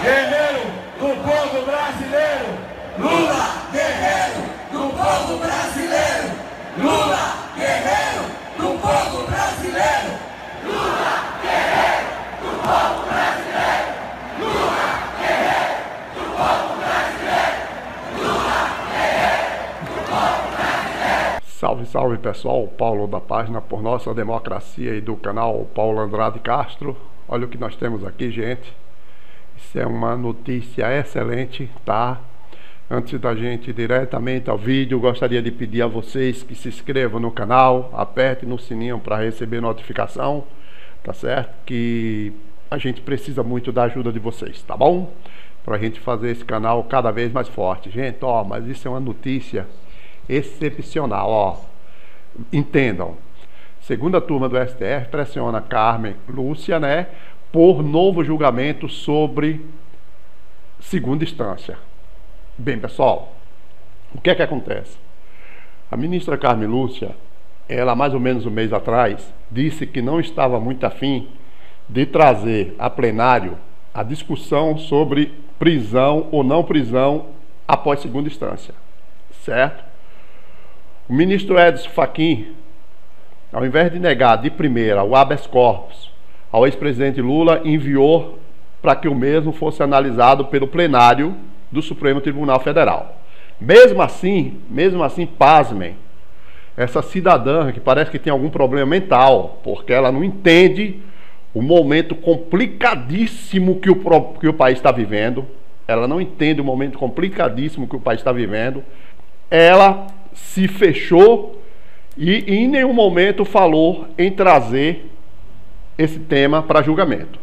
guerreiro do povo brasileiro. Lula, guerreiro do povo brasileiro. Lula, guerreiro do povo brasileiro. Lula, guerreiro do povo brasileiro. Lula, guerreiro do povo brasileiro. Lula, guerreiro do povo brasileiro. Salve, salve pessoal, Paulo da página Por Nossa Democracia e do canal Paulo Andrade Castro. Olha o que nós temos aqui, gente. Isso é uma notícia excelente, tá? Antes da gente ir diretamente ao vídeo, gostaria de pedir a vocês que se inscrevam no canal, apertem no sininho para receber notificação, tá certo? Que a gente precisa muito da ajuda de vocês, tá bom? Para a gente fazer esse canal cada vez mais forte. Gente, ó, mas isso é uma notícia excepcional, ó. Entendam. Segunda turma do STF pressiona Carmen Lúcia, né, por novo julgamento sobre segunda instância. Bem, pessoal, o que é que acontece? A ministra Carmen Lúcia, ela mais ou menos um mês atrás, disse que não estava muito afim de trazer a plenário a discussão sobre prisão ou não prisão após segunda instância, certo? O ministro Edson Fachin, ao invés de negar de primeira o habeas corpus ao ex-presidente Lula, enviou para que o mesmo fosse analisado pelo plenário do Supremo Tribunal Federal. Mesmo assim, pasmem, essa cidadã que parece que tem algum problema mental, porque ela não entende o momento complicadíssimo que o país está vivendo, ela não entende o momento complicadíssimo que o país está vivendo, ela se fechou e em nenhum momento falou em trazer esse tema para julgamento.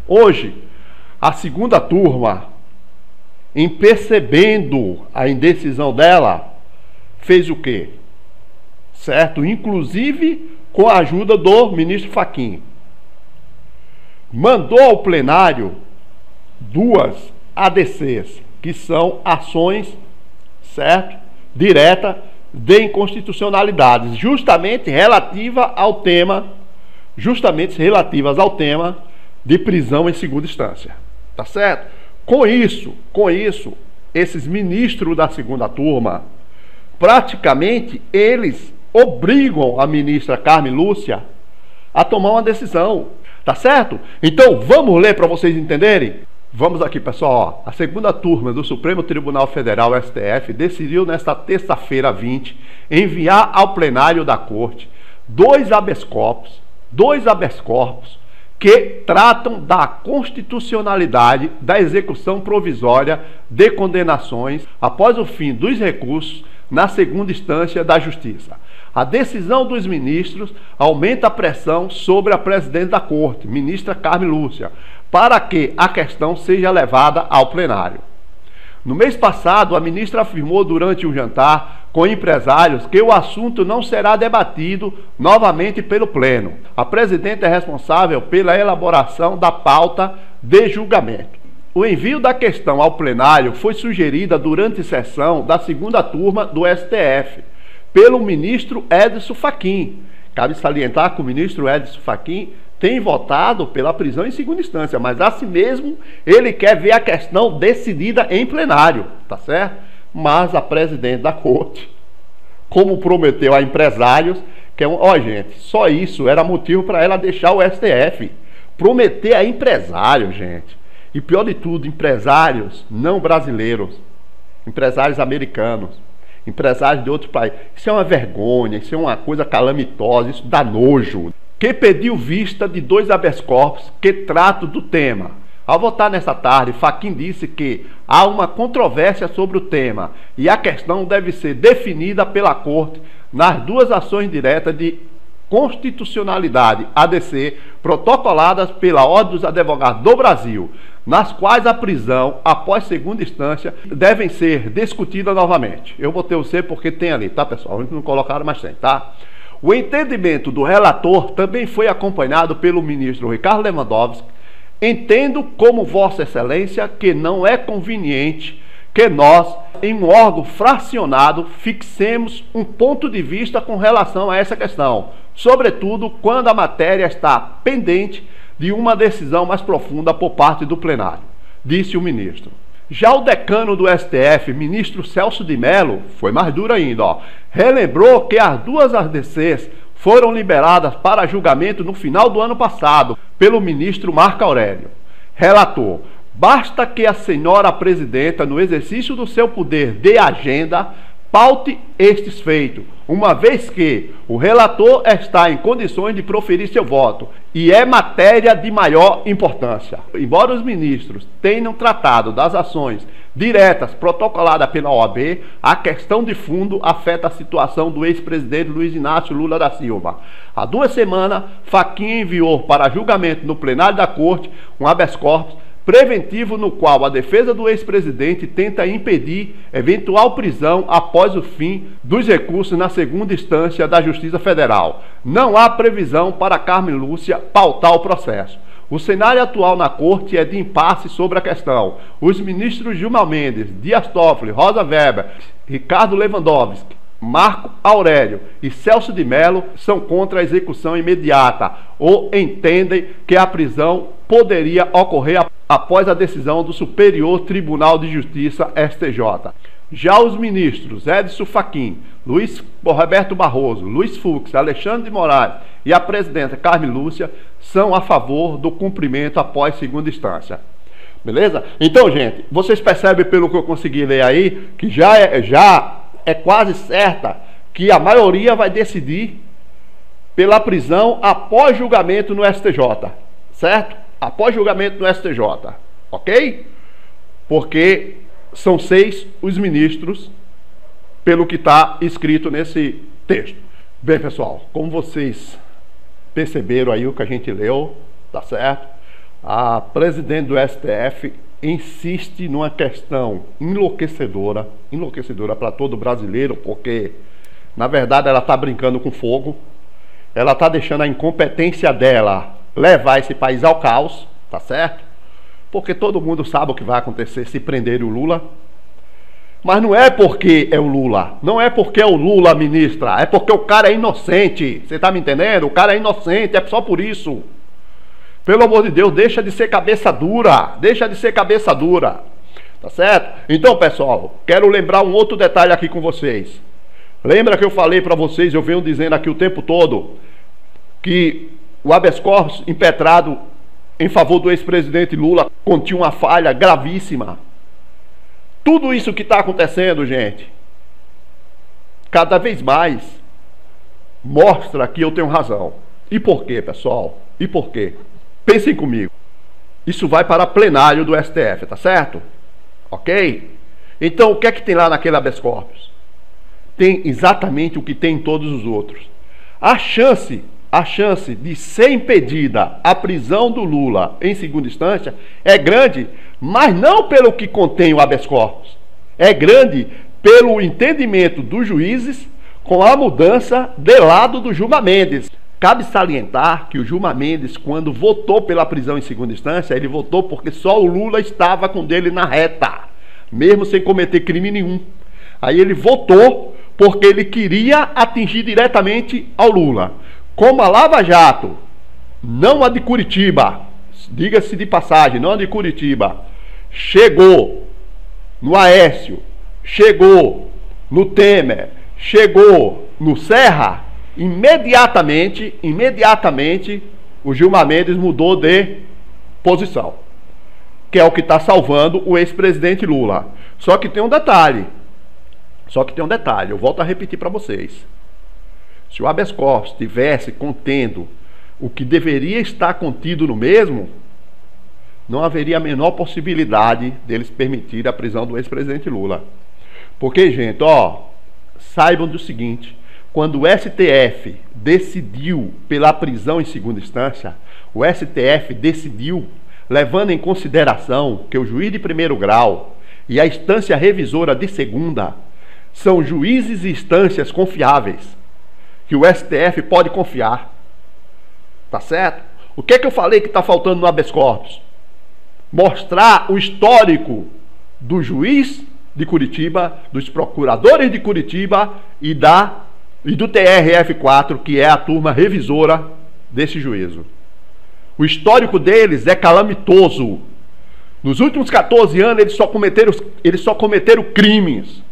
Hoje, a segunda turma, em percebendo a indecisão dela, fez o quê? Certo? Inclusive com a ajuda do ministro Fachin. Mandou ao plenário duas ADCs, que são ações, certo? Direta de inconstitucionalidades, justamente relativas ao tema de prisão em segunda instância. Tá certo? Com isso, esses ministros da segunda turma, praticamente eles obrigam a ministra Carmen Lúcia a tomar uma decisão, tá certo? Então, vamos ler para vocês entenderem? Vamos aqui, pessoal, ó. A segunda turma do Supremo Tribunal Federal, STF, decidiu nesta terça-feira 20 enviar ao plenário da Corte dois habeas corpus que tratam da constitucionalidade da execução provisória de condenações após o fim dos recursos na segunda instância da Justiça. A decisão dos ministros aumenta a pressão sobre a presidente da Corte, ministra Carmen Lúcia, para que a questão seja levada ao plenário. No mês passado, a ministra afirmou durante um jantar com empresários que o assunto não será debatido novamente pelo Pleno. A presidente é responsável pela elaboração da pauta de julgamento. O envio da questão ao plenário foi sugerida durante sessão da segunda turma do STF, pelo ministro Edson Fachin. Cabe salientar que o ministro Edson Fachin tem votado pela prisão em segunda instância, mas assim mesmo ele quer ver a questão decidida em plenário, tá certo? Mas a presidente da Corte, como prometeu a empresários, que é ó, gente, só isso era motivo para ela deixar o STF. Prometer a empresários, gente. E pior de tudo, empresários não brasileiros, empresários americanos, empresários de outros países. Isso é uma vergonha, isso é uma coisa calamitosa, isso dá nojo. Que pediu vista de dois habeas corpus que tratam do tema. Ao votar nesta tarde, Fachin disse que há uma controvérsia sobre o tema e a questão deve ser definida pela Corte nas duas ações diretas de constitucionalidade, ADC, protocoladas pela Ordem dos Advogados do Brasil, nas quais a prisão após segunda instância devem ser discutida novamente. Eu botei o C porque tem ali, tá, pessoal? Não colocaram, mas tem, tá? O entendimento do relator também foi acompanhado pelo ministro Ricardo Lewandowski. Entendo como Vossa Excelência que não é conveniente que nós, em um órgão fracionado, fixemos um ponto de vista com relação a essa questão, sobretudo quando a matéria está pendente de uma decisão mais profunda por parte do plenário. disse o ministro. Já o decano do STF, ministro Celso de Mello, foi mais duro ainda, relembrou que as duas ADCs foram liberadas para julgamento no final do ano passado pelo ministro Marco Aurélio. Relator: basta que a senhora presidenta, no exercício do seu poder de agenda, paute estes feitos, uma vez que o relator está em condições de proferir seu voto e é matéria de maior importância. Embora os ministros tenham tratado das ações diretas protocoladas pela OAB, a questão de fundo afeta a situação do ex-presidente Luiz Inácio Lula da Silva. Há 2 semanas, Fachin enviou para julgamento no plenário da Corte um habeas corpus preventivo no qual a defesa do ex-presidente tenta impedir eventual prisão após o fim dos recursos na segunda instância da Justiça Federal. Não há previsão para Carmen Lúcia pautar o processo. O cenário atual na Corte é de impasse sobre a questão. Os ministros Gilmar Mendes, Dias Toffoli, Rosa Weber, Ricardo Lewandowski, Marco Aurélio e Celso de Mello são contra a execução imediata ou entendem que a prisão poderia ocorrer após a decisão do Superior Tribunal de Justiça, STJ. Já os ministros Edson Fachin, Luiz Roberto Barroso, Luiz Fux, Alexandre de Moraes e a presidenta Carmen Lúcia são a favor do cumprimento após segunda instância. Beleza? Então, gente, vocês percebem pelo que eu consegui ler aí, que já é quase certa que a maioria vai decidir pela prisão após julgamento no STJ, certo? Após julgamento no STJ, ok? Porque são 6 os ministros, pelo que está escrito nesse texto. Bem, pessoal, como vocês perceberam aí o que a gente leu, tá certo? A presidente do STF insiste numa questão enlouquecedora para todo brasileiro, porque, na verdade, ela está brincando com fogo, ela está deixando a incompetência dela levar esse país ao caos, tá certo? Porque todo mundo sabe o que vai acontecer se prenderem o Lula. Mas não é porque é o Lula, não é porque é o Lula, ministra, é porque o cara é inocente, você tá me entendendo? O cara é inocente, é só por isso. Pelo amor de Deus, deixa de ser cabeça dura, tá certo? Então, pessoal, quero lembrar um outro detalhe aqui com vocês. Lembra que eu falei para vocês, eu venho dizendo aqui o tempo todo, que o habeas corpus impetrado em favor do ex-presidente Lula continha uma falha gravíssima. Tudo isso que está acontecendo, gente, cada vez mais mostra que eu tenho razão. E por quê, pessoal? E por quê? Pensem comigo. Isso vai para plenário do STF, tá certo? Ok? Então, o que é que tem lá naquele habeas corpus? Tem exatamente o que tem em todos os outros. A chance de ser impedida a prisão do Lula em segunda instância é grande, mas não pelo que contém o habeas corpus. É grande pelo entendimento dos juízes com a mudança de lado do Gilmar Mendes. Cabe salientar que o Gilmar Mendes, quando votou pela prisão em segunda instância, ele votou porque só o Lula estava com dele na reta, mesmo sem cometer crime nenhum. Aí ele votou porque ele queria atingir diretamente ao Lula. Como a Lava Jato, não a de Curitiba, diga-se de passagem, não a de Curitiba, chegou no Aécio, chegou no Temer, chegou no Serra, imediatamente o Gilmar Mendes mudou de posição, que é o que está salvando o ex-presidente Lula. Só que tem um detalhe, eu volto a repetir para vocês. Se o habeas corpus estivesse contendo o que deveria estar contido no mesmo, não haveria a menor possibilidade deles permitir a prisão do ex-presidente Lula. Porque, gente, saibam do seguinte, quando o STF decidiu pela prisão em segunda instância, o STF decidiu levando em consideração que o juiz de primeiro grau e a instância revisora de segunda são juízes e instâncias confiáveis, que o STF pode confiar. Tá certo? O que é que eu falei que está faltando no habeas corpus? Mostrar o histórico do juiz de Curitiba, dos procuradores de Curitiba e do TRF4, que é a turma revisora desse juízo. O histórico deles é calamitoso. Nos últimos 14 anos, eles só cometeram crimes.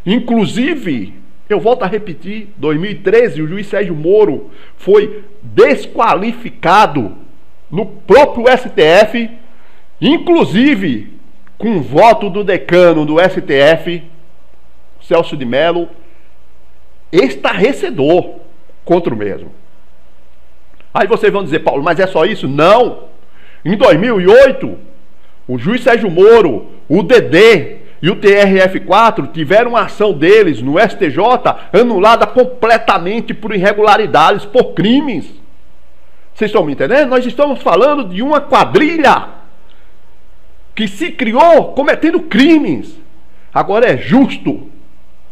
Inclusive, eu volto a repetir, 2013, o juiz Sérgio Moro foi desqualificado no próprio STF, inclusive com voto do decano do STF, Celso de Mello, estarrecedor contra o mesmo. Aí vocês vão dizer, Paulo, mas é só isso? Não! Em 2008, o juiz Sérgio Moro, o DD e o TRF4 tiveram uma ação deles no STJ anulada completamente por irregularidades, por crimes. Vocês estão me entendendo? Nós estamos falando de uma quadrilha que se criou cometendo crimes. Agora é justo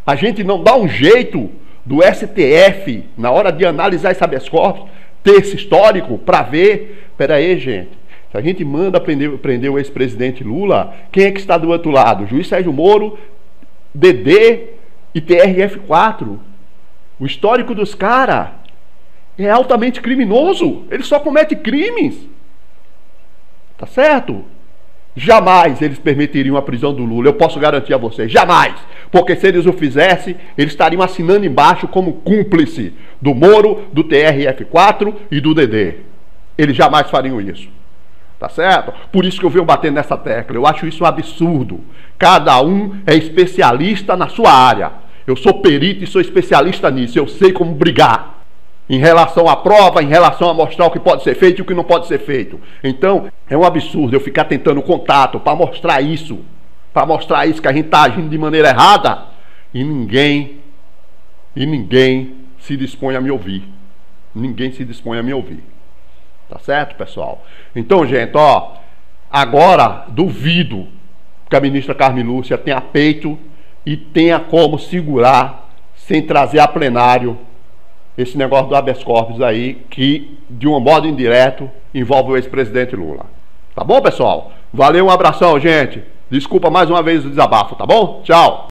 a gente não dar um jeito do STF, na hora de analisar esse habeas corpus, ter esse histórico para ver, peraí, gente, se a gente manda prender o ex-presidente Lula, quem é que está do outro lado? O juiz Sérgio Moro, DD e TRF4. O histórico dos caras é altamente criminoso. Ele só comete crimes. Tá certo? Jamais eles permitiriam a prisão do Lula. Eu posso garantir a vocês. Jamais. Porque se eles o fizessem, eles estariam assinando embaixo como cúmplice do Moro, do TRF4 e do DD. Eles jamais fariam isso. Tá certo? Por isso que eu venho batendo nessa tecla. Eu acho isso um absurdo. Cada um é especialista na sua área. Eu sou perito e sou especialista nisso. Eu sei como brigar em relação à prova, em relação a mostrar o que pode ser feito e o que não pode ser feito. Então, é um absurdo eu ficar tentando contato para mostrar isso que a gente está agindo de maneira errada e ninguém se dispõe a me ouvir. Ninguém se dispõe a me ouvir. Tá certo, pessoal? Então, gente, ó, agora duvido que a ministra Carmen Lúcia tenha peito e tenha como segurar sem trazer a plenário esse negócio do habeas corpus aí, que de um modo indireto envolve o ex-presidente Lula. Tá bom, pessoal? Valeu, um abração, gente. Desculpa mais uma vez o desabafo, tá bom? Tchau.